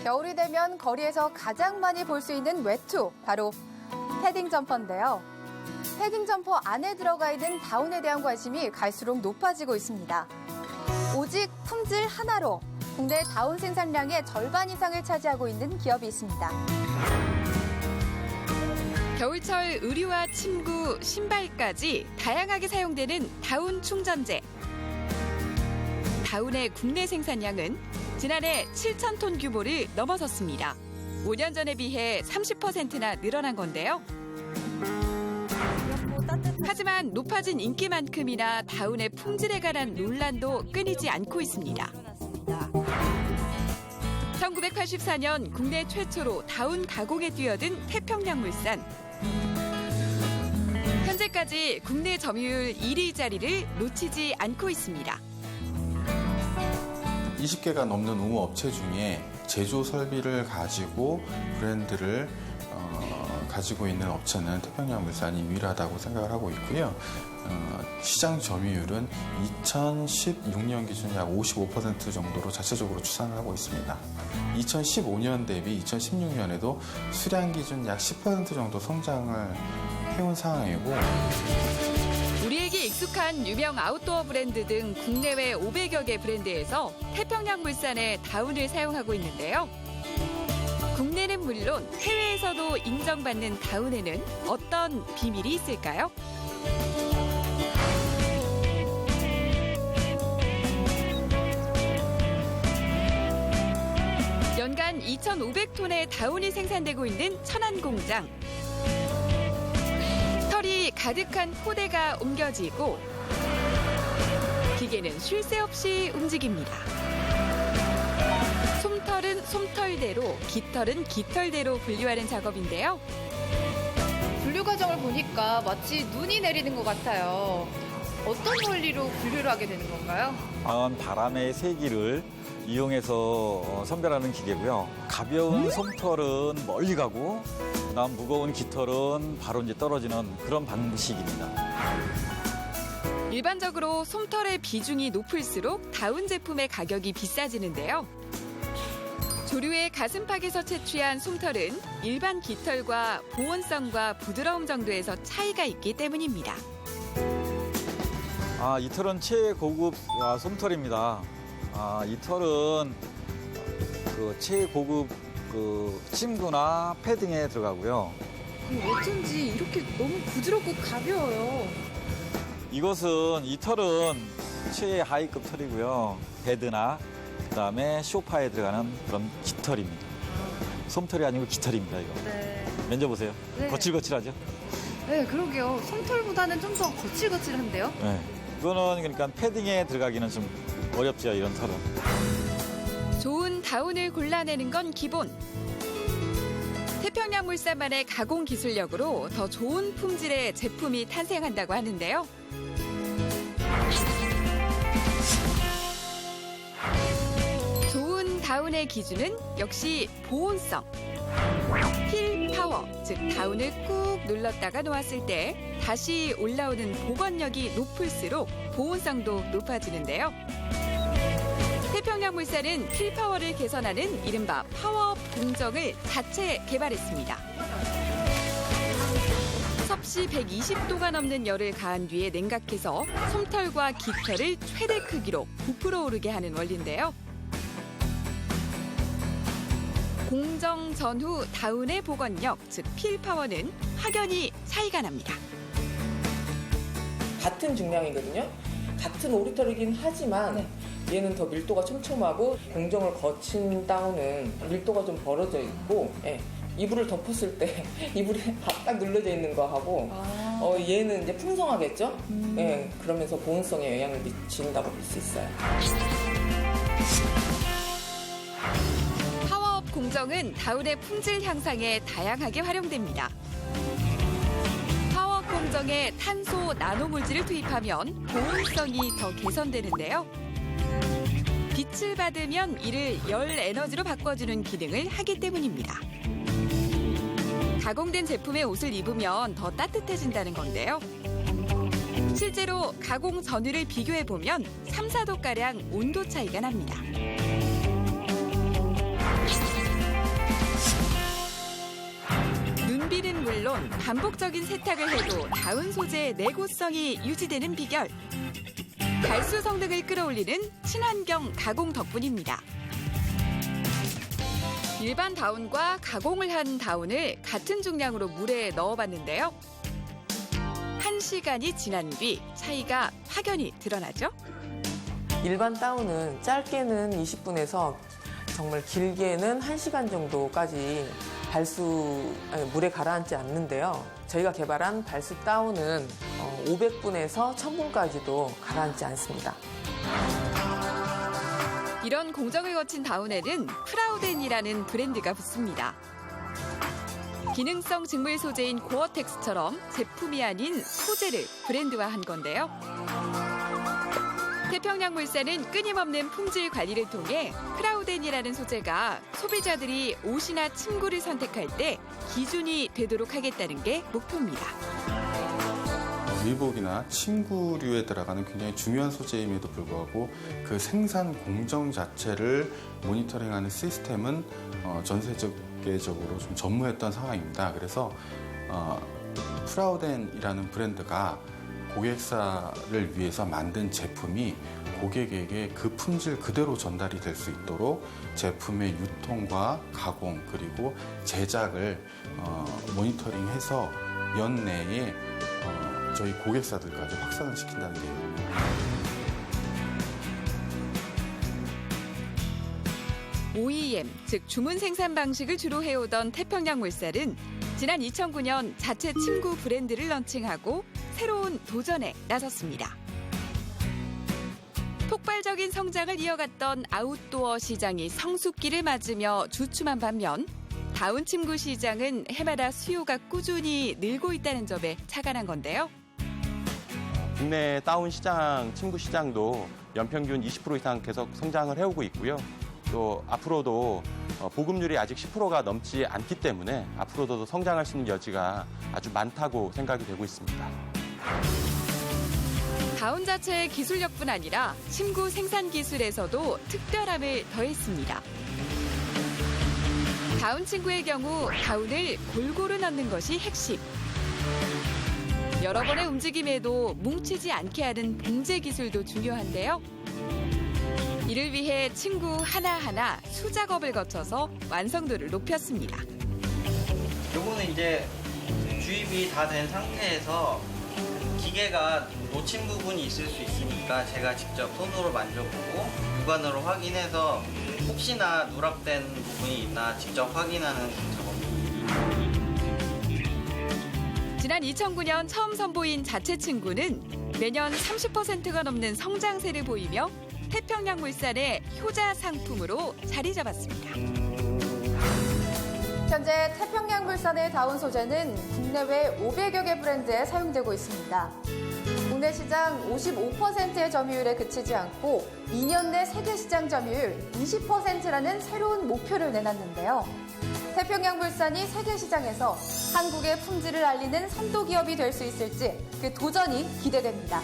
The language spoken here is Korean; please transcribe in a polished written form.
겨울이 되면 거리에서 가장 많이 볼 수 있는 외투, 바로 패딩 점퍼인데요. 패딩 점퍼 안에 들어가 있는 다운에 대한 관심이 갈수록 높아지고 있습니다. 오직 품질 하나로 국내 다운 생산량의 절반 이상을 차지하고 있는 기업이 있습니다. 겨울철 의류와 침구, 신발까지 다양하게 사용되는 다운 충전재. 다운의 국내 생산량은 지난해 7,000톤 규모를 넘어섰습니다. 5년 전에 비해 30%나 늘어난 건데요. 하지만 높아진 인기만큼이나 다운의 품질에 관한 논란도 끊이지 않고 있습니다. 1984년 국내 최초로 다운 가공에 뛰어든 태평양물산. 현재까지 국내 점유율 1위 자리를 놓치지 않고 있습니다. 20개가 넘는 우무 업체 중에 제조 설비를 가지고 브랜드를 가지고 있는 업체는 태평양물산이 유일하다고 생각을 하고 있고요. 시장 점유율은 2016년 기준 약 55% 정도로 자체적으로 추산을 하고 있습니다. 2015년 대비 2016년에도 수량 기준 약 10% 정도 성장을 해온 상황이고, 우리에게 익숙한 유명 아웃도어 브랜드 등 국내외 500여 개 브랜드에서 태평양물산의 다운을 사용하고 있는데요. 국내는 물론 해외에서도 인정받는 다운에는 어떤 비밀이 있을까요? 연간 2,500톤의 다운이 생산되고 있는 천안 공장. 털이 가득한 포대가 옮겨지고 기계는 쉴 새 없이 움직입니다. 솜털은 솜털대로, 깃털은 깃털대로 분류하는 작업인데요. 분류 과정을 보니까 마치 눈이 내리는 것 같아요. 어떤 원리로 분류를 하게 되는 건가요? 강한 바람의 세기를 이용해서 선별하는 기계고요. 가벼운 솜털은 멀리 가고, 그다음 무거운 깃털은 바로 이제 떨어지는 그런 방식입니다. 일반적으로 솜털의 비중이 높을수록 다운 제품의 가격이 비싸지는데요. 조류의 가슴팍에서 채취한 솜털은 일반 깃털과 보온성과 부드러움 정도에서 차이가 있기 때문입니다. 이 털은 최고급 솜털입니다. 이 털은 최고급 침구나 패딩에 들어가고요. 어쩐지 이렇게 너무 부드럽고 가벼워요. 이 털은 최하위급 털이고요. 베드나 그다음에 소파에 들어가는 그런 깃털입니다. 솜털이 아니고 깃털입니다, 이거. 네. 만져보세요. 네. 거칠거칠하죠? 네, 그러게요. 솜털보다는 좀 더 거칠거칠한데요? 네. 이거는 그러니까 패딩에 들어가기는 좀 어렵죠, 이런 털은. 좋은 다운을 골라내는 건 기본. 태평양물산만의 가공 기술력으로 더 좋은 품질의 제품이 탄생한다고 하는데요. 좋은 다운의 기준은 역시 보온성. 힐 파워, 즉 다운을 꾹 눌렀다가 놓았을 때 다시 올라오는 복원력이 높을수록 보온성도 높아지는데요. 태평양물산은 힐 파워를 개선하는 이른바 파워업 공정을 자체 개발했습니다. 섭씨 120도가 넘는 열을 가한 뒤에 냉각해서 솜털과 깃털을 최대 크기로 부풀어 오르게 하는 원리인데요. 공정 전후 다운의 복원력, 즉 필파워는 확연히 차이가 납니다. 같은 중량이거든요. 같은 오리털이긴 하지만 얘는 더 밀도가 촘촘하고 공정을 거친 다운은 밀도가 좀 벌어져 있고, 이불을 덮었을 때 이불이 딱 눌러져 있는 거하고 얘는 이제 풍성하겠죠. 그러면서 보온성에 영향을 미친다고 볼 수 있어요. 파워업 공정은 다운의 품질 향상에 다양하게 활용됩니다. 파워업 공정에 탄소 나노물질을 투입하면 보온성이 더 개선되는데요. 빛을 받으면 이를 열 에너지로 바꿔주는 기능을 하기 때문입니다. 가공된 제품의 옷을 입으면 더 따뜻해진다는 건데요. 실제로 가공 전후를 비교해보면 3, 4도가량 온도 차이가 납니다. 것처럼 반복적인 세탁을 해도 다운 소재의 내구성이 유지되는 비결. 발수 성능을 끌어올리는 친환경 가공 덕분입니다. 일반 다운과 가공을 한 다운을 같은 중량으로 물에 넣어봤는데요. 1시간이 지난 뒤 차이가 확연히 드러나죠. 일반 다운은 짧게는 20분에서 정말 길게는 1시간 정도까지 물에 가라앉지 않는데요. 저희가 개발한 발수 다운은 500분에서 1000분까지도 가라앉지 않습니다. 이런 공정을 거친 다운에는 프라우덴이라는 브랜드가 붙습니다. 기능성 직물 소재인 고어텍스처럼 제품이 아닌 소재를 브랜드화한 건데요. 태평양물산은 끊임없는 품질 관리를 통해 프라우덴이라는 소재가 소비자들이 옷이나 침구를 선택할 때 기준이 되도록 하겠다는 게 목표입니다. 의복이나 침구류에 들어가는 굉장히 중요한 소재임에도 불구하고 그 생산 공정 자체를 모니터링하는 시스템은 전 세계적으로 좀 전무했던 상황입니다. 그래서 프라우덴이라는 브랜드가 고객사를 위해서 만든 제품이 고객에게 그 품질 그대로 전달이 될 수 있도록 제품의 유통과 가공 그리고 제작을 모니터링해서 연내에 저희 고객사들까지 확산을 시킨다는 게 OEM, 즉 주문 생산 방식을 주로 해오던 태평양물산은 지난 2009년 자체 침구 브랜드를 런칭하고 새로운 도전에 나섰습니다. 폭발적인 성장을 이어갔던 아웃도어 시장이 성숙기를 맞으며 주춤한 반면 다운 침구 시장은 해마다 수요가 꾸준히 늘고 있다는 점에 착안한 건데요. 국내 다운 시장, 침구 시장도 연평균 20% 이상 계속 성장을 해오고 있고요. 또 앞으로도 보급률이 아직 10%가 넘지 않기 때문에 앞으로도 성장할 수 있는 여지가 아주 많다고 생각이 되고 있습니다. 다운 자체의 기술력뿐 아니라 침구 생산 기술에서도 특별함을 더했습니다. 다운 침구의 경우 다운을 골고루 넣는 것이 핵심. 여러 번의 움직임에도 뭉치지 않게 하는 봉제 기술도 중요한데요. 이를 위해 침구 하나하나 수작업을 거쳐서 완성도를 높였습니다. 요거는 이제 주입이 다 된 상태에서 기계가 놓친 부분이 있을 수 있으니까 제가 직접 손으로 만져보고 육안으로 확인해서 혹시나 누락된 부분이 있나 직접 확인하는 작업입니다. 지난 2009년 처음 선보인 자체 침구는 매년 30%가 넘는 성장세를 보이며 태평양물산의 효자 상품으로 자리 잡았습니다. 현재 태평양물산의 다운 소재는 국내외 500여 개 브랜드에 사용되고 있습니다. 국내 시장 55%의 점유율에 그치지 않고 2년 내 세계 시장 점유율 20%라는 새로운 목표를 내놨는데요. 태평양물산이 세계 시장에서 한국의 품질을 알리는 선도 기업이 될 수 있을지 그 도전이 기대됩니다.